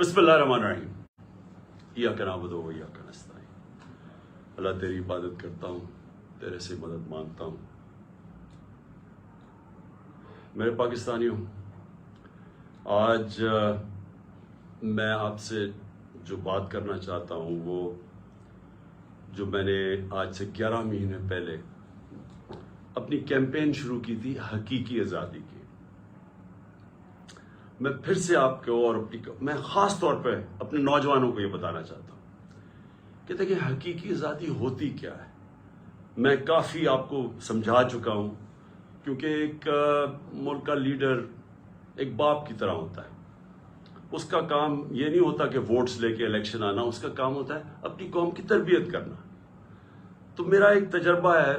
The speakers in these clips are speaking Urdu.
بسم اللہ الرحمن الرحیم ایاک نعبد و ایاک نستعین۔ اللہ تیری عبادت کرتا ہوں، تیرے سے مدد مانگتا ہوں۔ میرے پاکستانیوں، آج میں آپ سے جو بات کرنا چاہتا ہوں وہ جو میں نے آج سے 11 مہینے پہلے اپنی کیمپین شروع کی تھی حقیقی آزادی کی، میں پھر سے آپ کو اور میں خاص طور پہ اپنے نوجوانوں کو یہ بتانا چاہتا ہوں کہ دیکھیں حقیقی آزادی ہوتی کیا ہے۔ میں کافی آپ کو سمجھا چکا ہوں، کیونکہ ایک ملک کا لیڈر ایک باپ کی طرح ہوتا ہے۔ اس کا کام یہ نہیں ہوتا کہ ووٹس لے کے الیکشن آنا، اس کا کام ہوتا ہے اپنی قوم کی تربیت کرنا۔ تو میرا ایک تجربہ ہے،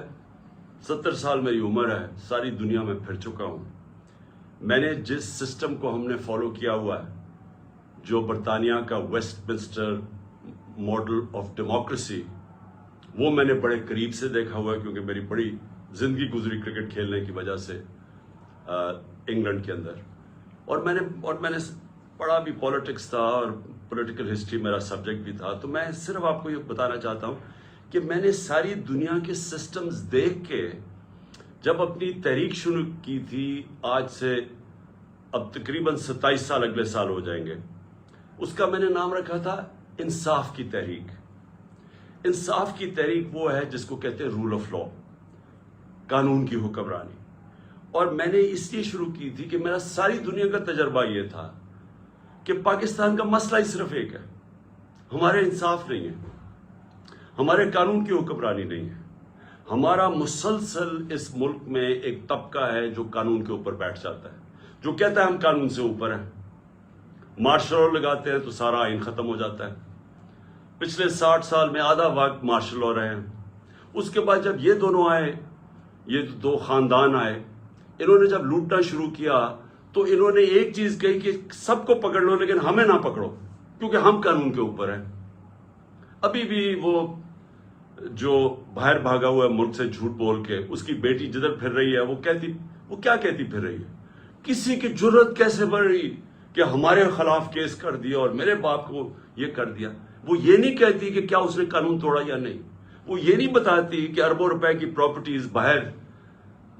70 سال میری عمر ہے، ساری دنیا میں پھر چکا ہوں۔ میں نے جس سسٹم کو ہم نے فالو کیا ہوا ہے، جو برطانیہ کا Westminster model of democracy, وہ میں نے بڑے قریب سے دیکھا ہوا ہے، کیونکہ میری بڑی زندگی گزری کرکٹ کھیلنے کی وجہ سے انگلینڈ کے اندر، اور میں نے پڑھا بھی پالیٹکس تھا اور پولیٹیکل ہسٹری میرا سبجیکٹ بھی تھا۔ تو میں صرف آپ کو یہ بتانا چاہتا ہوں کہ میں نے ساری دنیا کے سسٹمز دیکھ کے جب اپنی تحریک شروع کی تھی، آج سے اب تقریباً 27 سال اگلے سال ہو جائیں گے، اس کا میں نے نام رکھا تھا انصاف کی تحریک۔ انصاف کی تحریک وہ ہے جس کو کہتے ہیں رول آف لا، قانون کی حکمرانی۔ اور میں نے اس لیے شروع کی تھی کہ میرا ساری دنیا کا تجربہ یہ تھا کہ پاکستان کا مسئلہ ہی صرف ایک ہے، ہمارے انصاف نہیں ہے، ہمارے قانون کی حکمرانی نہیں ہے۔ ہمارا مسلسل اس ملک میں ایک طبقہ ہے جو قانون کے اوپر بیٹھ جاتا ہے، جو کہتا ہے ہم قانون سے اوپر ہیں۔ مارشل لا لگاتے ہیں تو سارا آئین ختم ہو جاتا ہے۔ پچھلے 60 سال میں آدھا وقت مارشل لا رہے ہیں۔ اس کے بعد جب یہ دونوں آئے، یہ دو خاندان آئے، انہوں نے جب لوٹنا شروع کیا تو انہوں نے ایک چیز کہی کہ سب کو پکڑ لو لیکن ہمیں نہ پکڑو، کیونکہ ہم قانون کے اوپر ہیں۔ ابھی بھی وہ جو باہر بھاگا ہوا ہے ملک سے جھوٹ بول کے، اس کی بیٹی جدھر پھر رہی ہے وہ کیا کہتی پھر رہی ہے؟ کسی کی جرت کیسے بڑھ رہی کہ ہمارے خلاف کیس کر دیا اور میرے باپ کو یہ کر دیا؟ وہ یہ نہیں کہتی کہ کیا اس نے قانون توڑا یا نہیں۔ وہ یہ نہیں بتاتی کہ اربوں روپے کی پراپرٹیز باہر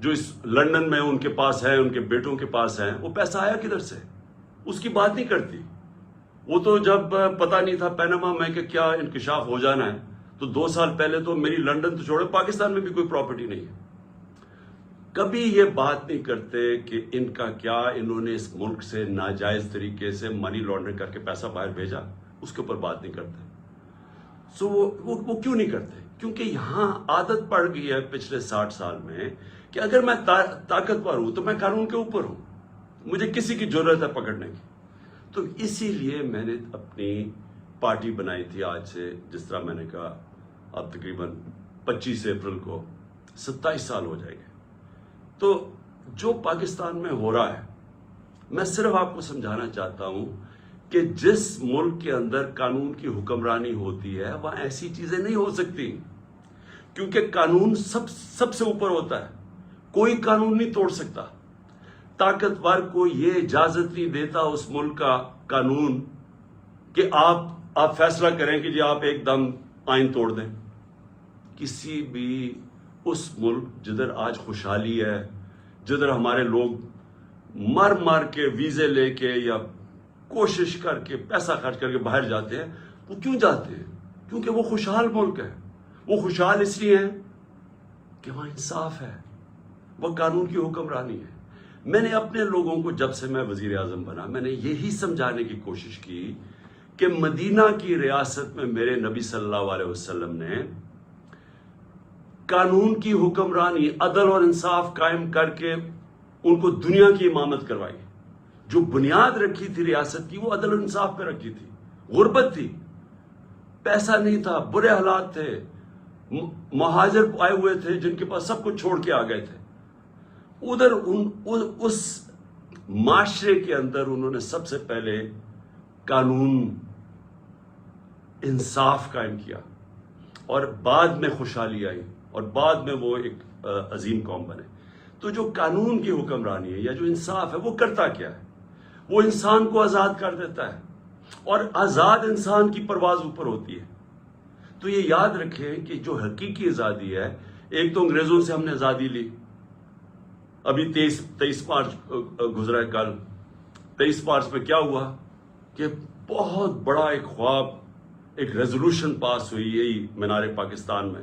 جو اس لندن میں ان کے پاس ہے، ان کے بیٹوں کے پاس ہیں، وہ پیسہ آیا کدھر سے؟ اس کی بات نہیں کرتی۔ وہ تو جب پتہ نہیں تھا پیناما میں کہ کیا انکشاف ہو جانا ہے، تو 2 سال پہلے تو میری لندن تو چھوڑے پاکستان میں بھی کوئی پراپرٹی نہیں ہے۔ کبھی یہ بات نہیں کرتے کہ ان کا کیا انہوں نے اس ملک سے ناجائز طریقے سے منی لانڈرنگ کر کے پیسہ باہر بھیجا، اس کے اوپر بات نہیں کرتے۔ سو وہ کیوں نہیں کرتے؟ کیونکہ یہاں عادت پڑ گئی ہے پچھلے 60 سال میں کہ اگر میں طاقتور ہوں تو میں قانون کے اوپر ہوں، مجھے کسی کی ضرورت ہے پکڑنے کی۔ تو اسی لیے میں نے اپنی پارٹی بنائی تھی آج سے، جس طرح میں نے کہا اب تقریباً 25 اپریل کو 27 سال ہو جائیں گے۔ تو جو پاکستان میں ہو رہا ہے، میں صرف آپ کو سمجھانا چاہتا ہوں کہ جس ملک کے اندر قانون کی حکمرانی ہوتی ہے وہاں ایسی چیزیں نہیں ہو سکتی، کیونکہ قانون سب سے اوپر ہوتا ہے، کوئی قانون نہیں توڑ سکتا۔ طاقتور کو یہ اجازت نہیں دیتا اس ملک کا قانون کہ آپ فیصلہ کریں کہ جی آپ ایک دم آئین توڑ دیں۔ کسی بھی اس ملک جدھر آج خوشحالی ہے، جدھر ہمارے لوگ مر کے ویزے لے کے یا کوشش کر کے پیسہ خرچ کر کے باہر جاتے ہیں، وہ کیوں جاتے ہیں؟ کیونکہ وہ خوشحال ملک ہے۔ وہ خوشحال اس لیے ہے کہ وہاں انصاف ہے، وہ قانون کی حکمرانی ہے۔ میں نے اپنے لوگوں کو جب سے میں وزیر اعظم بنا، میں نے یہی سمجھانے کی کوشش کی کہ مدینہ کی ریاست میں میرے نبی صلی اللہ علیہ وسلم نے قانون کی حکمرانی، عدل اور انصاف قائم کر کے ان کو دنیا کی امامت کروائی۔ جو بنیاد رکھی تھی ریاست کی وہ عدل اور انصاف پہ رکھی تھی۔ غربت تھی، پیسہ نہیں تھا، برے حالات تھے، مہاجر آئے ہوئے تھے جن کے پاس سب کچھ چھوڑ کے آ گئے تھے۔ ادھر اس معاشرے کے اندر انہوں نے سب سے پہلے قانون انصاف قائم کیا، اور بعد میں خوشحالی آئی، اور بعد میں وہ ایک عظیم قوم بنے۔ تو جو قانون کی حکمرانی ہے یا جو انصاف ہے وہ کرتا کیا ہے؟ وہ انسان کو آزاد کر دیتا ہے، اور آزاد انسان کی پرواز اوپر ہوتی ہے. تو یہ یاد رکھیں کہ جو حقیقی آزادی ہے، ایک تو انگریزوں سے ہم نے آزادی لی. ابھی 23 مارچ گزرا ہے کل. 23 مارچ میں کیا ہوا کہ بہت بڑا ایک خواب، ایک ریزولوشن پاس ہوئی یہی مینار پاکستان میں،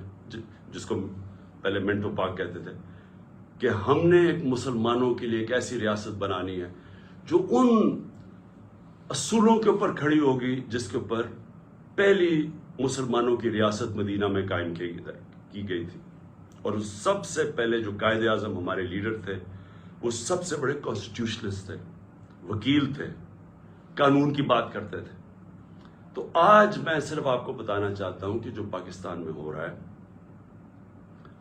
جس کو پہلے منٹو پاک کہتے تھے، کہ ہم نے ایک مسلمانوں کے لیے ایک ایسی ریاست بنانی ہے جو ان اصولوں کے اوپر کھڑی ہوگی جس کے اوپر پہلی مسلمانوں کی ریاست مدینہ میں قائم کی گئی تھی. اور سب سے پہلے جو قائد اعظم ہمارے لیڈر تھے وہ سب سے بڑے کانسٹیٹیوشنسٹ تھے، وکیل تھے، قانون کی بات کرتے تھے. تو آج میں صرف آپ کو بتانا چاہتا ہوں کہ جو پاکستان میں ہو رہا ہے،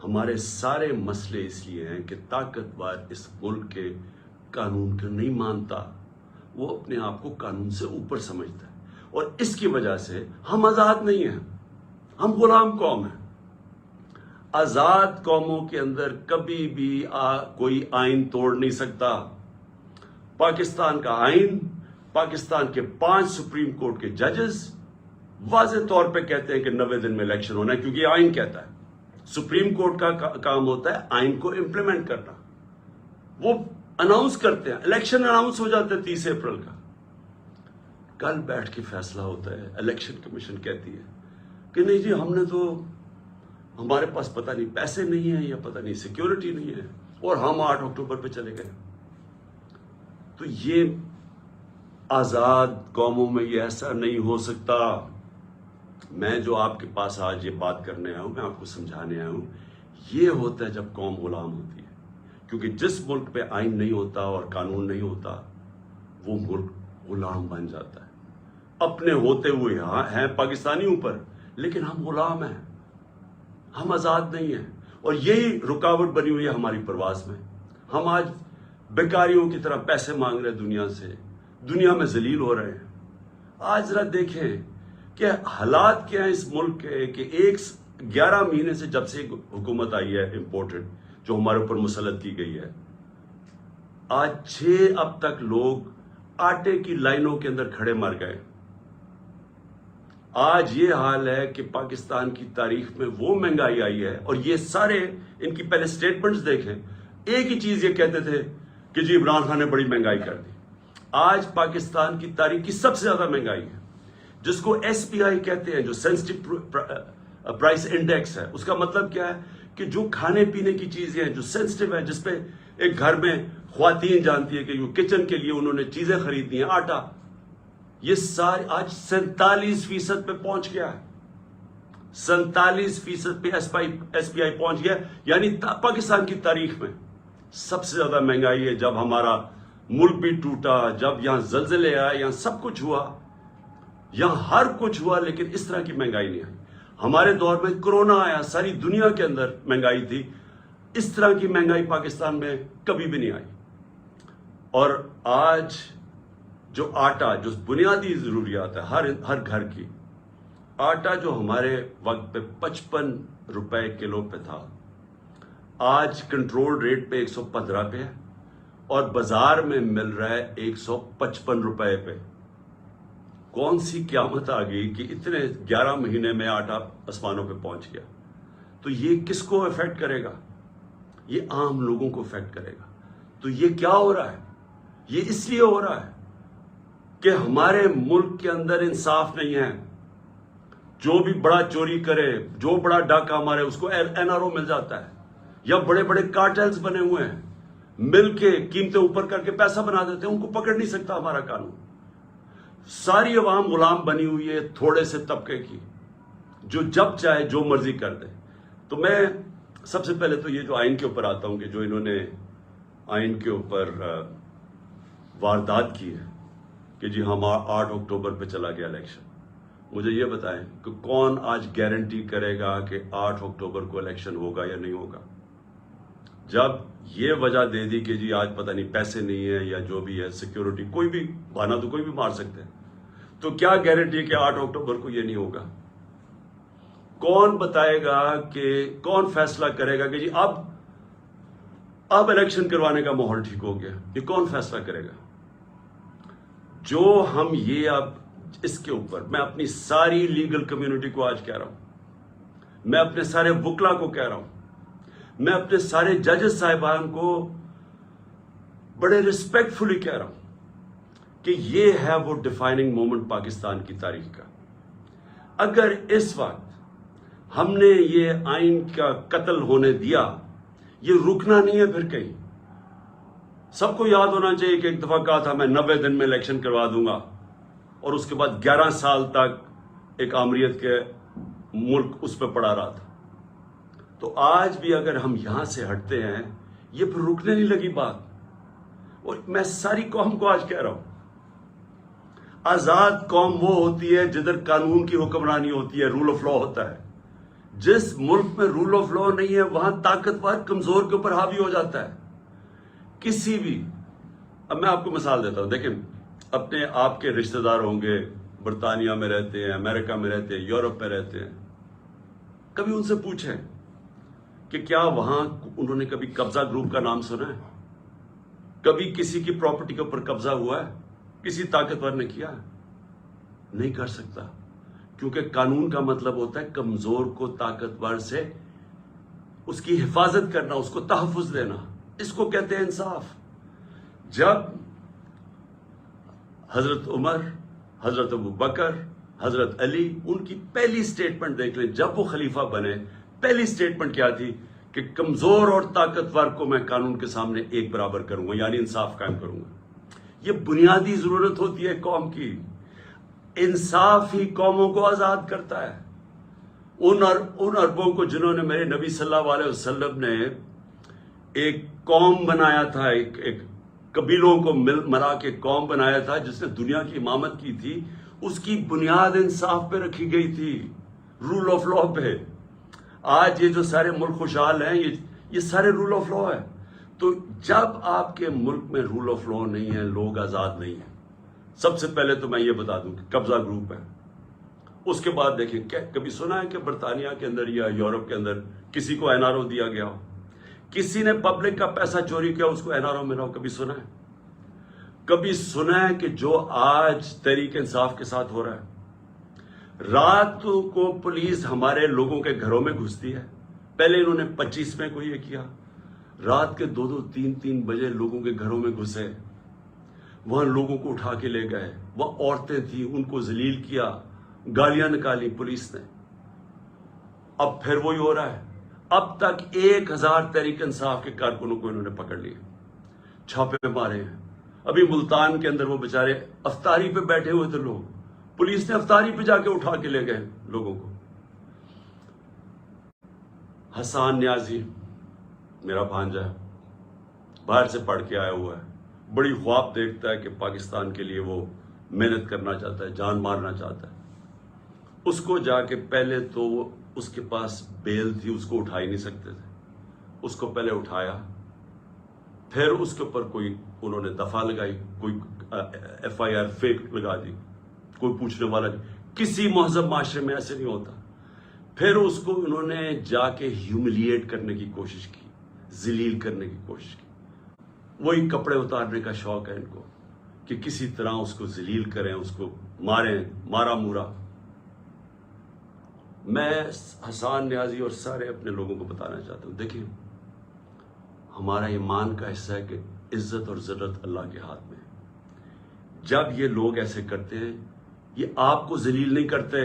ہمارے سارے مسئلے اس لیے ہیں کہ طاقتور اس ملک کے قانون کو نہیں مانتا، وہ اپنے آپ کو قانون سے اوپر سمجھتا ہے، اور اس کی وجہ سے ہم آزاد نہیں ہیں، ہم غلام قوم ہیں. آزاد قوموں کے اندر کبھی بھی کوئی آئین توڑ نہیں سکتا. پاکستان کا آئین، پاکستان کے 5 سپریم کورٹ کے ججز واضح طور پہ کہتے ہیں کہ 90 دن میں الیکشن ہونا ہے، کیونکہ یہ آئین کہتا ہے. سپریم کورٹ کا کام ہوتا ہے آئین کو امپلیمنٹ کرنا. وہ اناؤنس کرتے ہیں، الیکشن اناؤنس ہو جاتا ہے 30 اپریل کا، کل بیٹھ کے فیصلہ ہوتا ہے. الیکشن کمیشن کہتی ہے کہ نہیں جی، ہم نے تو، ہمارے پاس پتہ نہیں پیسے نہیں ہیں یا پتہ نہیں سیکیورٹی نہیں ہے، اور ہم 8 اکتوبر پہ چلے گئے. تو یہ آزاد قوموں میں یہ ایسا نہیں ہو سکتا. میں جو آپ کے پاس آج یہ بات کرنے آیا ہوں، میں آپ کو سمجھانے آیا ہوں، یہ ہوتا ہے جب قوم غلام ہوتی ہے. کیونکہ جس ملک پہ آئین نہیں ہوتا اور قانون نہیں ہوتا، وہ ملک غلام بن جاتا ہے. اپنے ہوتے ہوئے ہیں پاکستانیوں پر، لیکن ہم غلام ہیں، ہم آزاد نہیں ہیں. اور یہی رکاوٹ بنی ہوئی ہے ہماری پرواز میں. ہم آج بیکاریوں کی طرح پیسے مانگ رہے دنیا سے، دنیا میں ذلیل ہو رہے ہیں. آج ذرا دیکھیں کہ حالات کیا ہیں اس ملک کے، کہ 11 مہینے سے جب سے حکومت آئی ہے امپورٹڈ، جو ہمارے اوپر مسلط کی گئی ہے، آج 6 اب تک لوگ آٹے کی لائنوں کے اندر کھڑے مر گئے. آج یہ حال ہے کہ پاکستان کی تاریخ میں وہ مہنگائی آئی ہے، اور یہ سارے ان کی پہلے سٹیٹمنٹس دیکھیں، ایک ہی چیز یہ کہتے تھے کہ جی عمران خان نے بڑی مہنگائی کر دی. آج پاکستان کی تاریخ کی سب سے زیادہ مہنگائی ہے، جس کو SPI کہتے ہیں، جو سینسٹیو پرائس انڈیکس ہے. اس کا مطلب کیا ہے کہ جو کھانے پینے کی چیزیں ہیں جو سینسٹیو ہے، جس پہ ایک گھر میں خواتین جانتی ہے کہ جو کچن کے لیے انہوں نے چیزیں خریدنی ہیں، آٹا، یہ سارے آج 47% پہ پہنچ گیا ہے. 47% پہ SPI پہنچ گیا، یعنی پاکستان کی تاریخ میں سب سے زیادہ مہنگائی ہے. جب ہمارا ملک بھی ٹوٹا، جب یہاں زلزلے آئے، یہاں سب کچھ ہوا، یہاں ہر کچھ ہوا، لیکن اس طرح کی مہنگائی نہیں آئی. ہمارے دور میں کرونا آیا، ساری دنیا کے اندر مہنگائی تھی، اس طرح کی مہنگائی پاکستان میں کبھی بھی نہیں آئی. اور آج جو آٹا، جو بنیادی ضروریات ہے ہر گھر کی، آٹا جو ہمارے وقت پہ 55 روپے کلو پہ تھا، آج کنٹرول ریٹ پہ 115 پہ ہے، اور بازار میں مل رہا ہے 155 روپے پہ. کون سی قیامت آ گئی کہ اتنے 11 مہینے میں آٹا آسمانوں پہ پہنچ گیا؟ تو یہ کس کو افیکٹ کرے گا؟ یہ عام لوگوں کو افیکٹ کرے گا. تو یہ کیا ہو رہا ہے؟ یہ اس لیے ہو رہا ہے کہ ہمارے ملک کے اندر انصاف نہیں ہے. جو بھی بڑا چوری کرے، جو بڑا ڈاکہ مارے، اس کو NRO مل جاتا ہے، یا بڑے بڑے کارٹلز بنے ہوئے ہیں، مل کے قیمتیں اوپر کر کے پیسہ بنا دیتے ہیں. ان کو پکڑ نہیں سکتا ہمارا قانون. ساری عوام غلام بنی ہوئی ہے تھوڑے سے طبقے کی، جو جب چاہے جو مرضی کر دے. تو میں سب سے پہلے تو یہ جو آئین کے اوپر آتا ہوں، کہ جو انہوں نے آئین کے اوپر واردات کی ہے کہ جی ہم 8 اکتوبر پہ چلا گیا الیکشن. مجھے یہ بتائیں کہ کون آج گارنٹی کرے گا کہ 8 اکتوبر کو الیکشن ہوگا یا نہیں ہوگا؟ جب یہ وجہ دے دی کہ جی آج پتہ نہیں پیسے نہیں ہے یا جو بھی ہے، سیکیورٹی، کوئی بھی بہانہ تو کوئی بھی مار سکتے ہیں، تو کیا گارنٹی ہے کہ 8 اکتوبر کو یہ نہیں ہوگا؟ کون بتائے گا، کہ کون فیصلہ کرے گا کہ جی اب الیکشن کروانے کا ماحول ٹھیک ہو گیا؟ یہ کون فیصلہ کرے گا؟ جو ہم یہ اب اس کے اوپر میں اپنی ساری لیگل کمیونٹی کو آج کہہ رہا ہوں، میں اپنے سارے وکلا کو کہہ رہا ہوں، میں اپنے سارے ججز صاحبان کو بڑے ریسپیکٹ فلی کہہ رہا ہوں کہ یہ ہے وہ ڈیفائننگ مومنٹ پاکستان کی تاریخ کا۔ اگر اس وقت ہم نے یہ آئین کا قتل ہونے دیا، یہ رکنا نہیں ہے پھر کہیں۔ سب کو یاد ہونا چاہیے کہ ایک دفعہ کہا تھا میں 90 دن میں الیکشن کروا دوں گا، اور اس کے بعد 11 سال تک ایک آمریت کے ملک اس پہ پڑا رہا تھا۔ تو آج بھی اگر ہم یہاں سے ہٹتے ہیں، یہ پھر رکنے نہیں لگی بات۔ اور میں ساری قوم کو آج کہہ رہا ہوں، آزاد قوم وہ ہوتی ہے جدھر قانون کی حکمرانی ہوتی ہے، رول آف لا ہوتا ہے۔ جس ملک میں رول آف لا نہیں ہے، وہاں طاقتور کمزور کے اوپر حاوی ہو جاتا ہے۔ کسی بھی، اب میں آپ کو مثال دیتا ہوں، دیکھیں اپنے آپ کے رشتہ دار ہوں گے، برطانیہ میں رہتے ہیں، امریکہ میں رہتے ہیں، یورپ میں رہتے ہیں، کبھی ان سے پوچھیں کہ کیا وہاں انہوں نے کبھی قبضہ گروپ کا نام سنا ہے؟ کبھی کسی کی پراپرٹی کے اوپر قبضہ ہوا ہے؟ کسی طاقتور نے کیا؟ نہیں کر سکتا، کیونکہ قانون کا مطلب ہوتا ہے کمزور کو طاقتور سے اس کی حفاظت کرنا، اس کو تحفظ دینا، اس کو کہتے ہیں انصاف۔ جب حضرت عمر، حضرت ابو بکر، حضرت علی، ان کی پہلی سٹیٹمنٹ دیکھ لیں، جب وہ خلیفہ بنے پہلی سٹیٹمنٹ کیا تھی کہ کمزور اور طاقتور کو میں قانون کے سامنے ایک برابر کروں گا، یعنی انصاف قائم کروں گا۔ یہ بنیادی ضرورت ہوتی ہے قوم کی۔ انصاف ہی قوموں کو آزاد کرتا ہے۔ ان اربوں کو جنہوں نے میرے نبی صلی اللہ علیہ وسلم نے ایک قوم بنایا تھا، ایک قبیلوں کو ملا کے قوم بنایا تھا جس نے دنیا کی امامت کی تھی، اس کی بنیاد انصاف پہ رکھی گئی تھی، رول آف لا پہ۔ آج یہ جو سارے ملک خوشحال ہیں، یہ سارے رول آف لا ہے۔ تو جب آپ کے ملک میں رول آف لا نہیں ہے، لوگ آزاد نہیں ہیں۔ سب سے پہلے تو میں یہ بتا دوں کہ قبضہ گروپ ہے۔ اس کے بعد دیکھیں، کبھی سنا ہے کہ برطانیہ کے اندر یا یورپ کے اندر کسی کو این آر او دیا گیا ہو؟ کسی نے پبلک کا پیسہ چوری کیا، اس کو این آر او ملا ہو؟ کبھی سنا ہے؟ کبھی سنا ہے کہ جو آج تحریک انصاف کے ساتھ ہو رہا ہے؟ رات کو پولیس ہمارے لوگوں کے گھروں میں گھستی ہے۔ پہلے انہوں نے 25 میں کو یہ کیا، رات کے 2-2 3-3 بجے لوگوں کے گھروں میں گھسے، وہاں لوگوں کو اٹھا کے لے گئے، وہ عورتیں تھیں ان کو ذلیل کیا، گالیاں نکالی پولیس نے۔ اب پھر وہی ہو رہا ہے۔ اب تک 1000 تحریک انصاف کے کارکنوں کو انہوں نے پکڑ لیا، چھاپے مارے ہیں۔ ابھی ملتان کے اندر وہ بیچارے افطاری پہ بیٹھے ہوئے تھے لوگ، پولیس نے افطاری پہ جا کے اٹھا کے لے گئے لوگوں کو۔ حسان نیازی میرا بھانجا ہے، باہر سے پڑھ کے آیا ہوا ہے، بڑی خواب دیکھتا ہے کہ پاکستان کے لیے وہ محنت کرنا چاہتا ہے، جان مارنا چاہتا ہے۔ اس کو جا کے پہلے تو اس کے پاس بیل تھی، اس کو اٹھا ہی نہیں سکتے تھے، اس کو پہلے اٹھایا، پھر اس کے اوپر کوئی انہوں نے دفعہ لگائی، کوئی ایف آئی آر فیک لگا دی، کوئی پوچھنے والا نہیں۔ کسی مہذب معاشرے میں ایسے نہیں ہوتا۔ پھر اس کو انہوں نے جا کے ہیوملیٹ کرنے کی کوشش کی، ذلیل کرنے کی کوشش کی۔ وہی کپڑے اتارنے کا شوق ہے ان کو کہ کسی طرح اس کو ذلیل کریں، اس کو ماریں، مارا مورا۔ میں حسان نیازی اور سارے اپنے لوگوں کو بتانا چاہتا ہوں، دیکھیں ہمارا ایمان کا حصہ ہے کہ عزت اور ذلت اللہ کے ہاتھ میں ہے۔ جب یہ لوگ ایسے کرتے ہیں، یہ آپ کو ذلیل نہیں کرتے۔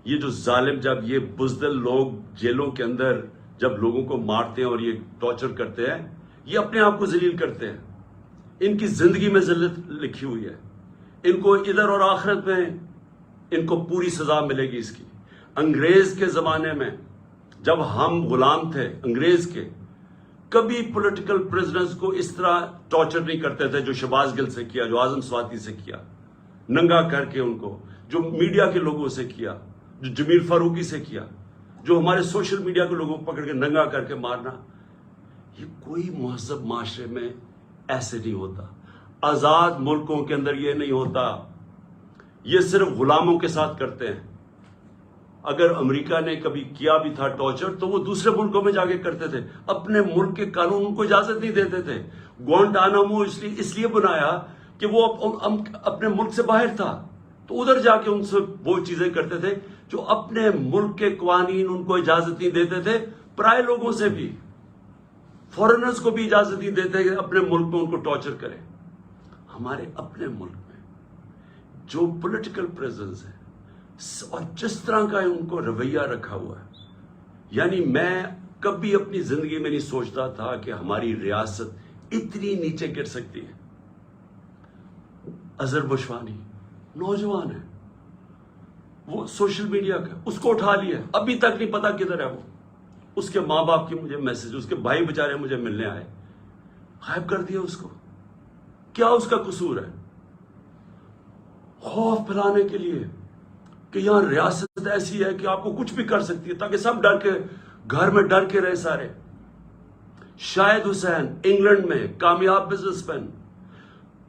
یہ جو ظالم، جب یہ بزدل لوگ جیلوں کے اندر جب لوگوں کو مارتے ہیں اور یہ ٹارچر کرتے ہیں، یہ اپنے آپ کو ذلیل کرتے ہیں۔ ان کی زندگی میں ذلت لکھی ہوئی ہے، ان کو ادھر اور آخرت میں ان کو پوری سزا ملے گی اس کی۔ انگریز کے زمانے میں جب ہم غلام تھے انگریز کے، کبھی پولیٹیکل پرزنرز کو اس طرح ٹارچر نہیں کرتے تھے جو شہباز گل سے کیا، جو اعظم سواتی سے کیا، ننگا کر کے ان کو، جو میڈیا کے لوگوں سے کیا، جو جمیل فاروقی سے کیا، جو ہمارے سوشل میڈیا کے لوگوں کو پکڑ کے ننگا کر کے مارنا۔ یہ کوئی مہذب معاشرے میں ایسے نہیں ہوتا، آزاد ملکوں کے اندر یہ نہیں ہوتا۔ یہ صرف غلاموں کے ساتھ کرتے ہیں۔ اگر امریکہ نے کبھی کیا بھی تھا ٹارچر تو وہ دوسرے ملکوں میں جا کے کرتے تھے، اپنے ملک کے قانون ان کو اجازت نہیں دیتے تھے۔ گوانٹانامو اس لیے بنایا کہ وہ اپنے ملک سے باہر تھا، تو ادھر جا کے ان سے وہ چیزیں کرتے تھے جو اپنے ملک کے قوانین ان کو اجازت نہیں دیتے تھے، پرائے لوگوں سے بھی، فورنرز کو بھی اجازت نہیں دیتے کہ اپنے ملک میں ان کو ٹارچر کریں۔ ہمارے اپنے ملک میں جو پولیٹیکل پریزنس ہے اور جس طرح کا ان کو رویہ رکھا ہوا ہے، یعنی میں کبھی اپنی زندگی میں نہیں سوچتا تھا کہ ہماری ریاست اتنی نیچے گر سکتی ہے۔ اظہر بشوانی نوجوان ہے، وہ سوشل میڈیا کا، اس کو اٹھا لیا، ابھی تک نہیں پتا کدھر ہے وہ۔ اس کے ماں باپ کی مجھے میسج، اس کے بھائی بیچارے مجھے ملنے آئے، غائب کر دیا اس کو۔ کیا اس کا قصور ہے؟ خوف پھیلانے کے لیے کہ یہاں ریاست ایسی ہے کہ آپ کو کچھ بھی کر سکتی ہے، تاکہ سب ڈر کے گھر میں ڈر کے رہے سارے۔ شاہد حسین انگلینڈ میں کامیاب بزنس مین،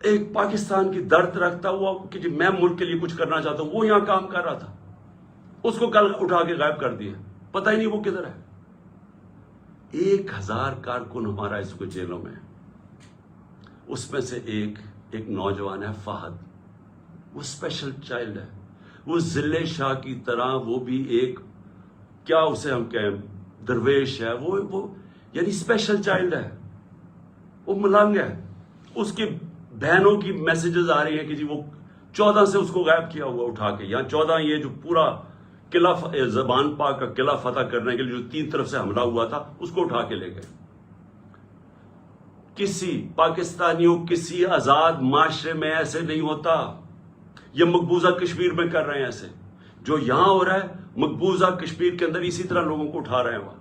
ایک پاکستان کی درد رکھتا ہوا کہ جی میں ملک کے لیے کچھ کرنا چاہتا ہوں، وہ یہاں کام کر رہا تھا، اس کو کل اٹھا کے غائب کر دیا، پتہ ہی نہیں وہ کدھر ہے۔ 1000 کارکن ہمارا اس کو جیلوں میں، اس میں سے ایک نوجوان ہے فہد، وہ اسپیشل چائلڈ ہے، وہ ضلع شاہ کی طرح، وہ بھی ایک کیا اسے ہم کہیں درویش ہے، وہ یعنی اسپیشل چائلڈ ہے، وہ ملنگ ہے۔ اس کی بہنوں کی میسیجز آ رہی ہیں کہ جی وہ 14 سے اس کو غائب کیا ہوا اٹھا کے، یہاں 14 یہ جو پورا قلعہ زبان پاک کا قلعہ فتح کرنے کے لیے جو 3 طرف سے حملہ ہوا تھا، اس کو اٹھا کے لے گئے۔ کسی پاکستانیوں کسی آزاد معاشرے میں ایسے نہیں ہوتا، یہ مقبوضہ کشمیر میں کر رہے ہیں ایسے، جو یہاں ہو رہا ہے مقبوضہ کشمیر کے اندر اسی طرح لوگوں کو اٹھا رہے ہیں وہاں،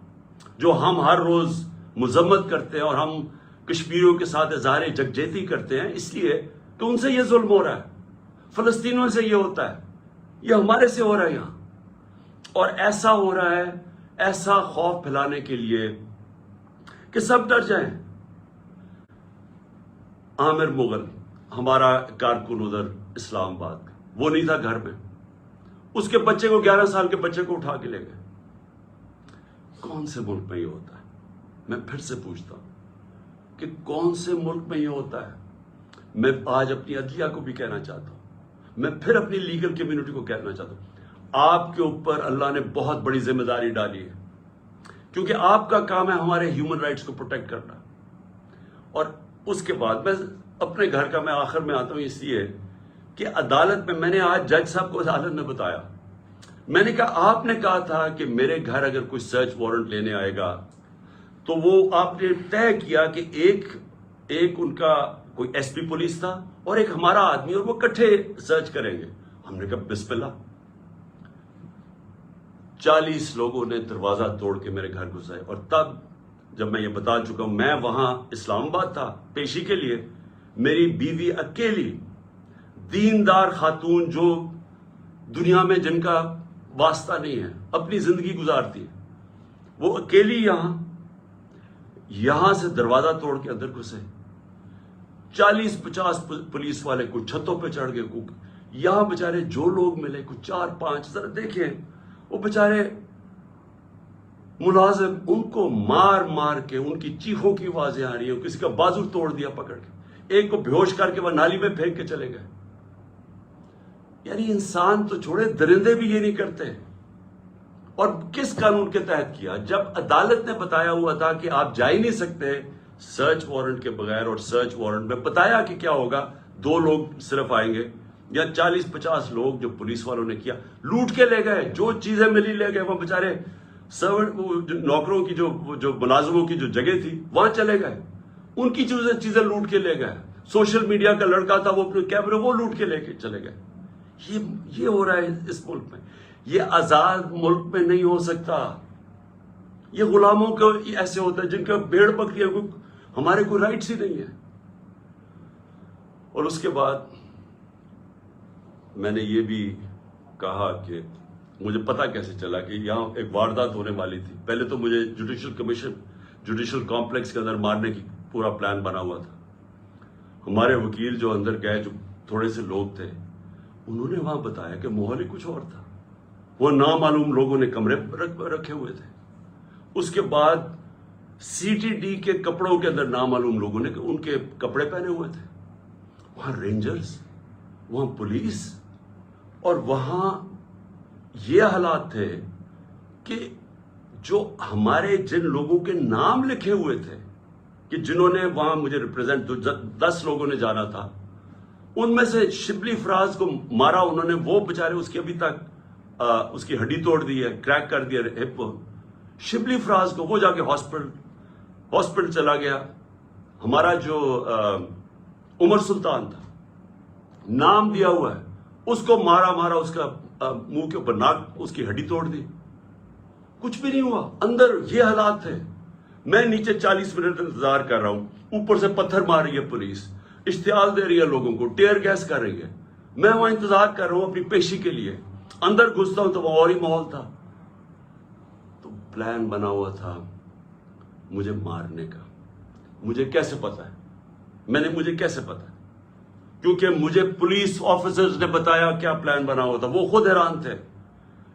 جو ہم ہر روز مذمت کرتے ہیں اور ہم کشمیریوں کے ساتھ اظہار یکجہتی کرتے ہیں، اس لیے کہ ان سے یہ ظلم ہو رہا ہے، فلسطینیوں سے یہ ہوتا ہے، یہ ہمارے سے ہو رہا ہے یہاں، اور ایسا ہو رہا ہے، ایسا خوف پھیلانے کے لیے کہ سب ڈر جائیں۔ عامر مغل ہمارا کارکن ادھر اسلام آباد کا، وہ نہیں تھا گھر میں، اس کے بچے کو 11 سال کے بچے کو اٹھا کے لے گئے۔ کون سے ملک میں یہ ہوتا ہے؟ میں پھر سے پوچھتا ہوں کہ کون سے ملک میں یہ ہوتا ہے؟ میں آج اپنی عدلیہ کو بھی کہنا چاہتا ہوں، میں پھر اپنی لیگل کمیونٹی کو کہنا چاہتا ہوں، آپ کے اوپر اللہ نے بہت بڑی ذمہ داری ڈالی ہے، کیونکہ آپ کا کام ہے ہمارے ہیومن رائٹس کو پروٹیکٹ کرنا۔ اور اس کے بعد میں اپنے گھر کا میں آخر میں آتا ہوں اس لیے کہ عدالت میں نے آج جج صاحب کو عدالت میں بتایا، میں نے کہا آپ نے کہا تھا کہ میرے گھر اگر کوئی سرچ وارنٹ لینے آئے گا تو وہ آپ نے طے کیا کہ ایک ان کا کوئی ایس پی پولیس تھا اور ایک ہمارا آدمی، اور وہ اکٹھے سرچ کریں گے۔ ہم نے کہا بسم اللہ۔ 40 لوگوں نے دروازہ توڑ کے میرے گھر گھسے، اور تب جب میں یہ بتا چکا ہوں، میں وہاں اسلام آباد تھا پیشی کے لیے، میری بیوی اکیلی دیندار خاتون جو دنیا میں جن کا واسطہ نہیں ہے، اپنی زندگی گزارتی ہے، وہ اکیلی یہاں سے دروازہ توڑ کے اندر گھسے۔ 40-50 پولیس والے کچھ چھتوں پہ چڑھ گئے، یہاں بےچارے جو لوگ ملے کچھ 4-5، ذرا دیکھیں وہ بےچارے ملازم، ان کو مار مار کے، ان کی چیخوں کی آوازیں آ رہی ہیں، کسی کا بازو توڑ دیا پکڑ کے، ایک کو بیہوش کر کے وہ نالی میں پھینک کے چلے گئے۔ یعنی انسان تو چھوڑے، درندے بھی یہ نہیں کرتے۔ اور کس قانون کے تحت کیا؟ جب عدالت نے بتایا ہوا تھا کہ آپ جا ہی نہیں سکتے سرچ وارنٹ کے بغیر، اور سرچ وارنٹ میں بتایا کہ کیا ہوگا، 2 لوگ صرف آئیں گے یا 40-50 لوگ جو پولیس والوں نے کیا، لوٹ کے لے گئے، جو چیزیں ملی لے گئے، وہ بےچارے نوکروں کی جو ملازموں کی جو جگہ تھی وہاں چلے گئے، ان کی چیزیں لوٹ کے لے گئے۔ سوشل میڈیا کا لڑکا تھا، وہ اپنے کیمرے وہ لوٹ کے لے کے چلے گئے۔ یہ ہو رہا ہے اس ملک میں۔ یہ آزاد ملک میں نہیں ہو سکتا۔ یہ غلاموں کو ایسے ہوتا ہے جن کا بھیڑ بکریاں، ہمارے کوئی رائٹس ہی نہیں ہے۔ اور اس کے بعد میں نے یہ بھی کہا کہ مجھے پتا کیسے چلا کہ یہاں ایک واردات ہونے والی تھی۔ پہلے تو مجھے جوڈیشل کمپلیکس کے اندر مارنے کی پورا پلان بنا ہوا تھا۔ ہمارے وکیل جو اندر گئے، جو تھوڑے سے لوگ تھے، انہوں نے وہاں بتایا کہ ماحول ہی کچھ اور تھا، وہ نامعلوم لوگوں نے کمرے رکھے ہوئے تھے۔ اس کے بعد سی ٹی ڈی کے کپڑوں کے اندر نامعلوم لوگوں نے ان کے کپڑے پہنے ہوئے تھے، وہاں رینجرز، وہاں پولیس، اور وہاں یہ حالات تھے کہ جو ہمارے جن لوگوں کے نام لکھے ہوئے تھے کہ جنہوں نے وہاں مجھے ریپرزینٹ 10 لوگوں نے جانا تھا، ان میں سے شبلی فراز کو مارا انہوں نے، وہ بیچارے اس کی ابھی تک اس کی ہڈی توڑ دی ہے، کریک کر دیا ہپ کو. شبلی فراز کو وہ جا کے ہاسپٹل چلا گیا. ہمارا جو عمر سلطان تھا، نام دیا ہوا ہے، اس کو مارا اس کا منہ کے اوپر ناک، اس کی ہڈی توڑ دی. کچھ بھی نہیں ہوا. اندر یہ حالات تھے. میں نیچے 40 منٹ انتظار کر رہا ہوں، اوپر سے پتھر مار رہی ہے پولیس، اشتعال دے رہی ہے لوگوں کو، ٹیئر گیس کر رہی ہے. میں وہاں انتظار کر رہا ہوں اپنی پیشی کے لیے. اندر گھستا ہوں تو وہ اور ہی ماحول تھا. تو پلان بنا ہوا تھا مجھے مارنے کا. مجھے کیسے پتا ہے؟ مجھے کیسے پتا ہے؟ کیونکہ مجھے پولیس آفیسرز نے بتایا کیا پلان بنا ہوا تھا. وہ خود حیران تھے.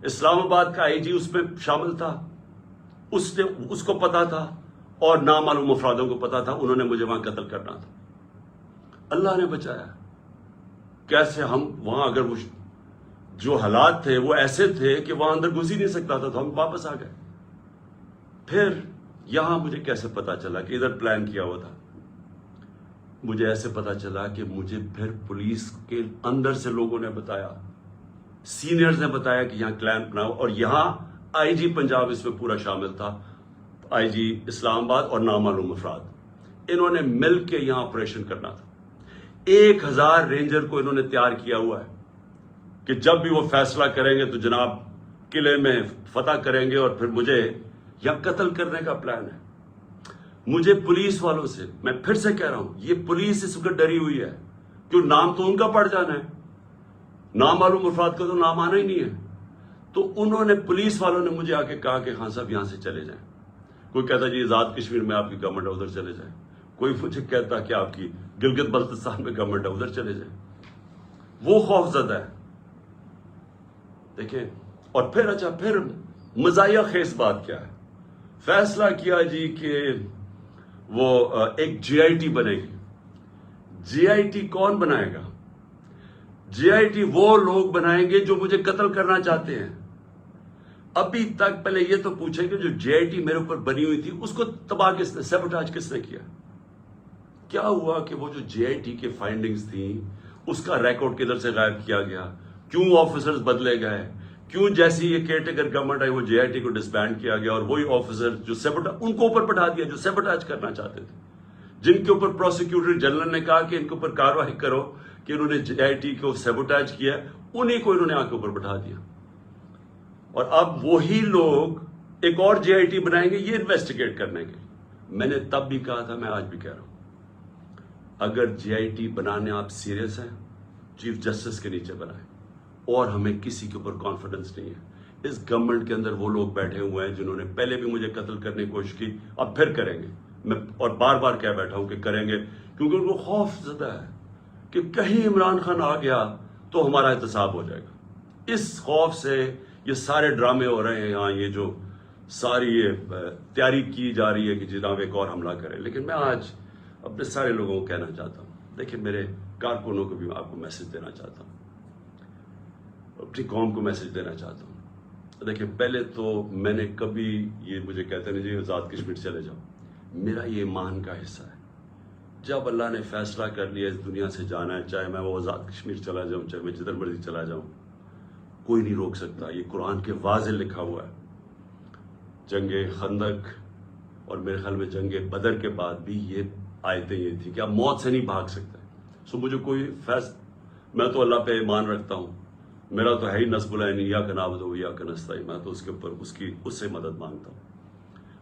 اسلام آباد کا آئی جی اس میں شامل تھا، اس کو پتا تھا، اور نامعلوم افرادوں کو پتا تھا. انہوں نے مجھے وہاں قتل کرنا تھا. اللہ نے بچایا. کیسے ہم وہاں، اگر وہ جو حالات تھے وہ ایسے تھے کہ وہاں اندر گھس ہی نہیں سکتا تھا، تو ہم واپس آ گئے. پھر یہاں مجھے کیسے پتا چلا کہ ادھر پلان کیا ہوا تھا؟ مجھے ایسے پتا چلا کہ مجھے پھر پولیس کے اندر سے لوگوں نے بتایا، سینئرز نے بتایا کہ یہاں پلان بناؤ. اور یہاں آئی جی پنجاب اس میں پورا شامل تھا، آئی جی اسلام آباد اور نامعلوم افراد. انہوں نے مل کے یہاں آپریشن کرنا تھا. 1000 رینجر کو انہوں نے تیار کیا ہوا ہے کہ جب بھی وہ فیصلہ کریں گے تو جناب قلعے میں فتح کریں گے، اور پھر مجھے یہاں قتل کرنے کا پلان ہے. مجھے پولیس والوں سے، میں پھر سے کہہ رہا ہوں، یہ پولیس اس وقت ڈری ہوئی ہے، کیوں نام تو ان کا پڑ جانا ہے، نامعلوم افراد کا تو نام آنا ہی نہیں ہے. تو انہوں نے، پولیس والوں نے مجھے آ کے کہا کہ خان صاحب یہاں سے چلے جائیں. کوئی کہتا جی آزاد کشمیر میں آپ کی گورنمنٹ ہے ادھر چلے جائیں. کوئی مجھے کہتا کہ آپ کی گلگت بلتستان میں گورنمنٹ ہے ادھر چلے جائیں. وہ خوف زدہ ہے. دیکھیں، اور پھر مزاحیہ خیز بات کیا ہے؟ فیصلہ کیا جی کہ وہ ایک جی آئی ٹی بنے گی. جی آئی ٹی کون بنائے گا؟ جی آئی ٹی وہ لوگ بنائیں گے جو مجھے قتل کرنا چاہتے ہیں. ابھی تک پہلے یہ تو پوچھیں کہ جو جی آئی ٹی میرے اوپر بنی ہوئی تھی اس کو تباہ کس نے، سیبوٹاج کس نے کیا؟ کیا ہوا کہ وہ جو جی آئی ٹی کے فائنڈنگز تھیں اس کا ریکارڈ کدھر سے غائب کیا گیا؟ کیوں آفیسرز بدلے گئے؟ کیوں جیسی یہ کیئر ٹیکر گورنمنٹ آئی وہ جے آئی ٹی کو ڈسبینڈ کیا گیا، اور وہی آفیسر جو ان کو اوپر بٹھا دیا جو سیبوٹاج کرنا چاہتے تھے، جن کے اوپر پروسیکیوٹر جنرل نے کہا کہ ان کے اوپر کارروائی کرو کہ انہوں نے جے آئی ٹی کو سیبوٹاج کیا، انہیں کو انہوں نے آ کے اوپر بٹھا دیا. اور اب وہی لوگ ایک اور جے آئی ٹی بنائیں گے یہ انویسٹیگیٹ کرنے کے. میں نے تب بھی کہا تھا، میں آج بھی کہہ رہا ہوں، اگر جے آئی ٹی بنانے آپ سیریس ہیں، چیف جسٹس کے نیچے بنائیں. اور ہمیں کسی کے اوپر کانفیڈنس نہیں ہے. اس گورنمنٹ کے اندر وہ لوگ بیٹھے ہوئے ہیں جنہوں نے پہلے بھی مجھے قتل کرنے کی کوشش کی، اب پھر کریں گے. میں اور بار بار کہہ بیٹھا ہوں کہ کریں گے، کیونکہ ان کو خوف زدہ ہے کہ کہیں عمران خان آ گیا تو ہمارا احتساب ہو جائے گا. اس خوف سے یہ سارے ڈرامے ہو رہے ہیں یہاں، یہ جو ساری یہ تیاری کی جا رہی ہے کہ جناب ایک اور حملہ کریں. لیکن میں آج اپنے سارے لوگوں کو کہنا چاہتا ہوں، دیکھیں میرے کارکنوں کو بھی آپ کو میسج دینا چاہتا ہوں، اپنی قوم کو میسج دینا چاہتا ہوں. دیکھیں، پہلے تو میں نے کبھی، یہ مجھے کہتے ہیں جی آزاد کشمیر چلے جاؤ، میرا یہ ایمان کا حصہ ہے. جب اللہ نے فیصلہ کر لیا اس دنیا سے جانا ہے، چاہے میں وہ آزاد کشمیر چلا جاؤں، چاہے میں جدھر مرضی چلا جاؤں، کوئی نہیں روک سکتا. یہ قرآن کے واضح لکھا ہوا ہے. جنگ خندق اور میرے خیال میں جنگ بدر کے بعد بھی یہ آیتیں یہ تھی کہ آپ موت سے نہیں بھاگ سکتے. سو مجھے کوئی میں تو اللہ پہ ایمان رکھتا ہوں، میرا تو ہے ہی نصب العین ایاک نعبد و ایاک نستعین، میں تو اس کے اوپر اس سے مدد مانگتا ہوں.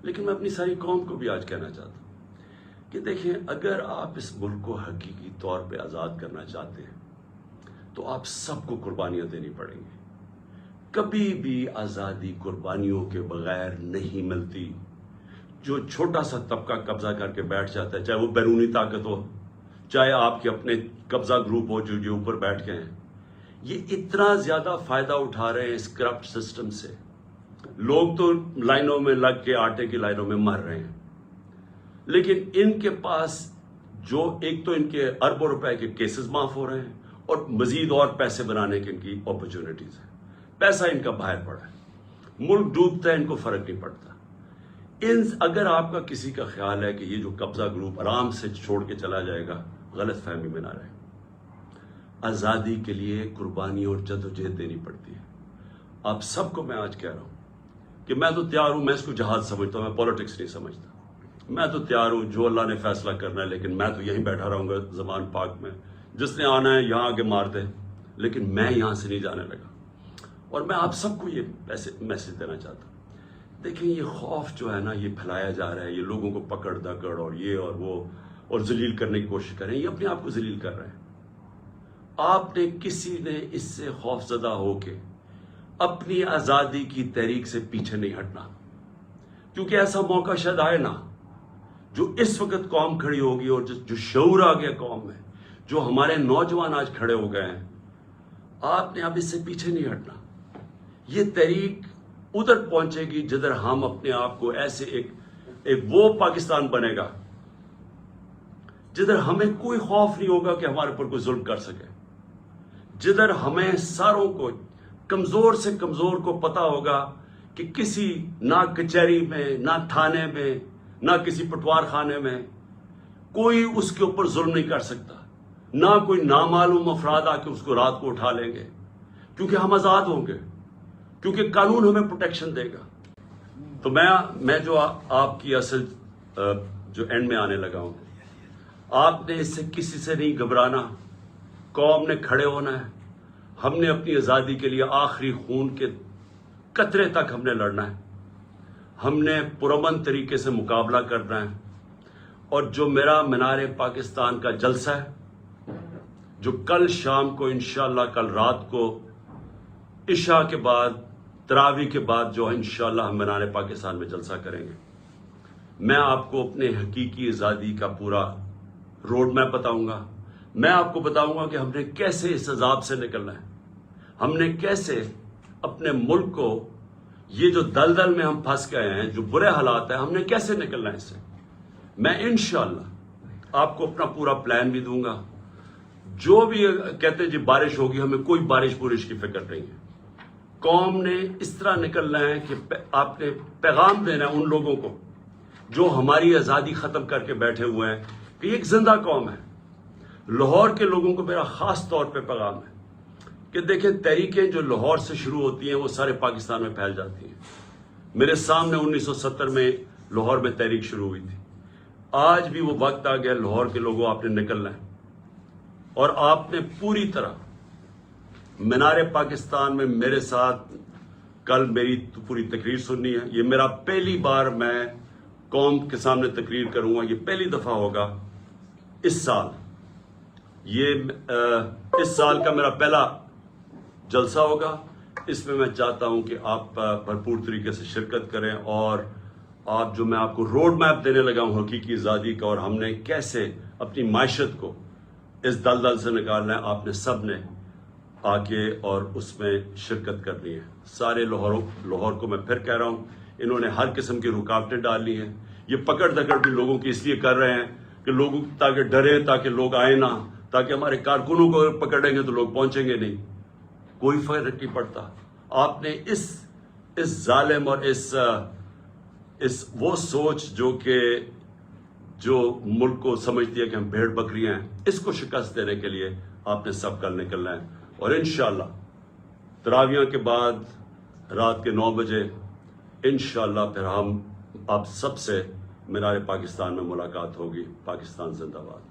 لیکن میں اپنی ساری قوم کو بھی آج کہنا چاہتا ہوں کہ دیکھیں، اگر آپ اس ملک کو حقیقی طور پہ آزاد کرنا چاہتے ہیں تو آپ سب کو قربانیاں دینی پڑیں گی. کبھی بھی آزادی قربانیوں کے بغیر نہیں ملتی. جو چھوٹا سا طبقہ قبضہ کر کے بیٹھ جاتا ہے، چاہے وہ بیرونی طاقت ہو، چاہے آپ کے اپنے قبضہ گروپ ہو جو اوپر بیٹھ گئے ہیں، یہ اتنا زیادہ فائدہ اٹھا رہے ہیں اس کرپٹ سسٹم سے. لوگ تو لائنوں میں لگ کے آٹے کی لائنوں میں مر رہے ہیں، لیکن ان کے پاس جو ایک تو ان کے اربوں روپے کے کیسز معاف ہو رہے ہیں، اور مزید اور پیسے بنانے کی ان کی اپرچونٹیز ہیں. پیسہ ان کا باہر پڑا ہے, ملک ڈوبتا ہے, ان کو فرق نہیں پڑتا. اگر آپ کا کسی کا خیال ہے کہ یہ جو قبضہ گروپ آرام سے چھوڑ کے چلا جائے گا, غلط فہمی میں نہ رہے. آزادی کے لیے قربانی اور جدوجہد دینی پڑتی ہے. آپ سب کو میں آج کہہ رہا ہوں کہ میں تو تیار ہوں, میں اس کو جہاد سمجھتا ہوں, میں پولیٹکس نہیں سمجھتا. میں تو تیار ہوں, جو اللہ نے فیصلہ کرنا ہے, لیکن میں تو یہیں بیٹھا رہوں گا زمان پاک میں. جس نے آنا ہے یہاں آگے مار دے, لیکن میں یہاں سے نہیں جانے لگا. اور میں آپ سب کو یہ میسج دینا چاہتا ہوں. دیکھیں, یہ خوف جو ہے نا, یہ پھیلایا جا رہا ہے, یہ لوگوں کو پکڑ دکڑ اور یہ اور وہ اور ذلیل کرنے کی کوشش کر رہے ہیں. یہ اپنے آپ کو ذلیل کر رہے ہیں. آپ نے کسی نے اس سے خوف زدہ ہو کے اپنی آزادی کی تحریک سے پیچھے نہیں ہٹنا, کیونکہ ایسا موقع شاید آئے نا, جو اس وقت قوم کھڑی ہوگی اور جو شعور آ گیا قوم میں, جو ہمارے نوجوان آج کھڑے ہو گئے ہیں. آپ نے اب اس سے پیچھے نہیں ہٹنا. یہ تحریک ادھر پہنچے گی جدھر ہم اپنے آپ کو ایسے ایک وہ پاکستان بنے گا جدھر ہمیں کوئی خوف نہیں ہوگا کہ ہمارے اوپر کوئی ظلم کر سکے, جدھر ہمیں ساروں کو, کمزور سے کمزور کو پتا ہوگا کہ کسی نہ کچہری میں, نہ تھانے میں, نہ کسی پٹوار خانے میں کوئی اس کے اوپر ظلم نہیں کر سکتا. نہ کوئی نامعلوم افراد آ کے اس کو رات کو اٹھا لیں گے, کیونکہ ہم آزاد ہوں گے, کیونکہ قانون ہمیں پروٹیکشن دے گا. تو میں جو آپ کی اصل جو اینڈ میں آنے لگا ہوں, آپ نے اس سے کسی سے نہیں گھبرانا. قوم نے کھڑے ہونا ہے. ہم نے اپنی آزادی کے لیے آخری خون کے قطرے تک ہم نے لڑنا ہے. ہم نے پرامن طریقے سے مقابلہ کرنا ہے. اور جو میرا مینار پاکستان کا جلسہ ہے, جو کل شام کو انشاءاللہ, کل رات کو عشاء کے بعد, تراویح کے بعد جو انشاءاللہ ہم مینار پاکستان میں جلسہ کریں گے, میں آپ کو اپنے حقیقی آزادی کا پورا روڈ میپ بتاؤں گا. میں آپ کو بتاؤں گا کہ ہم نے کیسے اس عذاب سے نکلنا ہے, ہم نے کیسے اپنے ملک کو, یہ جو دلدل میں ہم پھنس گئے ہیں, جو برے حالات ہیں, ہم نے کیسے نکلنا ہے اس سے. میں انشاءاللہ آپ کو اپنا پورا پلان بھی دوں گا. جو بھی کہتے ہیں جی بارش ہوگی, ہمیں کوئی بارش کی فکر نہیں ہے. قوم نے اس طرح نکلنا ہے کہ آپ نے پیغام دینا ہے ان لوگوں کو جو ہماری آزادی ختم کر کے بیٹھے ہوئے ہیں کہ یہ ایک زندہ قوم ہے. لاہور کے لوگوں کو میرا خاص طور پہ پیغام ہے کہ دیکھیں, تحریکیں جو لاہور سے شروع ہوتی ہیں وہ سارے پاکستان میں پھیل جاتی ہیں. میرے سامنے 1970 میں لاہور میں تحریک شروع ہوئی تھی. آج بھی وہ وقت آ گیا, لاہور کے لوگوں آپ نے نکلنا ہے, اور آپ نے پوری طرح مینار پاکستان میں میرے ساتھ کل میری پوری تقریر سننی ہے. یہ میرا پہلی بار میں قوم کے سامنے تقریر کروں گا, یہ پہلی دفعہ ہوگا اس سال. یہ اس سال کا میرا پہلا جلسہ ہوگا. اس میں چاہتا ہوں کہ آپ بھرپور طریقے سے شرکت کریں, اور آپ جو میں آپ کو روڈ میپ دینے لگا ہوں حقیقی آزادی کا, اور ہم نے کیسے اپنی معیشت کو اس دلدل سے نکالنا ہے, آپ نے سب نے آ کے اور اس میں شرکت کرنی ہے. سارے لاہور کو میں پھر کہہ رہا ہوں, انہوں نے ہر قسم کی رکاوٹیں ڈالی ہیں. یہ پکڑ دکڑ بھی لوگوں کی اس لیے کر رہے ہیں کہ لوگوں تاکہ ڈرے, تاکہ لوگ آئیں نہ, تاکہ ہمارے کارکنوں کو پکڑیں گے تو لوگ پہنچیں گے نہیں. کوئی فرق نہیں پڑتا. آپ نے اس ظالم اور اس وہ سوچ جو ملک کو سمجھتی ہے کہ ہم بھیڑ بکریاں ہیں, اس کو شکست دینے کے لیے آپ نے سب کل نکلنا ہے. اور انشاءاللہ تراویح کے بعد رات کے 9 بجے انشاءاللہ پھر ہم آپ سب سے مینار پاکستان میں ملاقات ہوگی. پاکستان زندہ باد.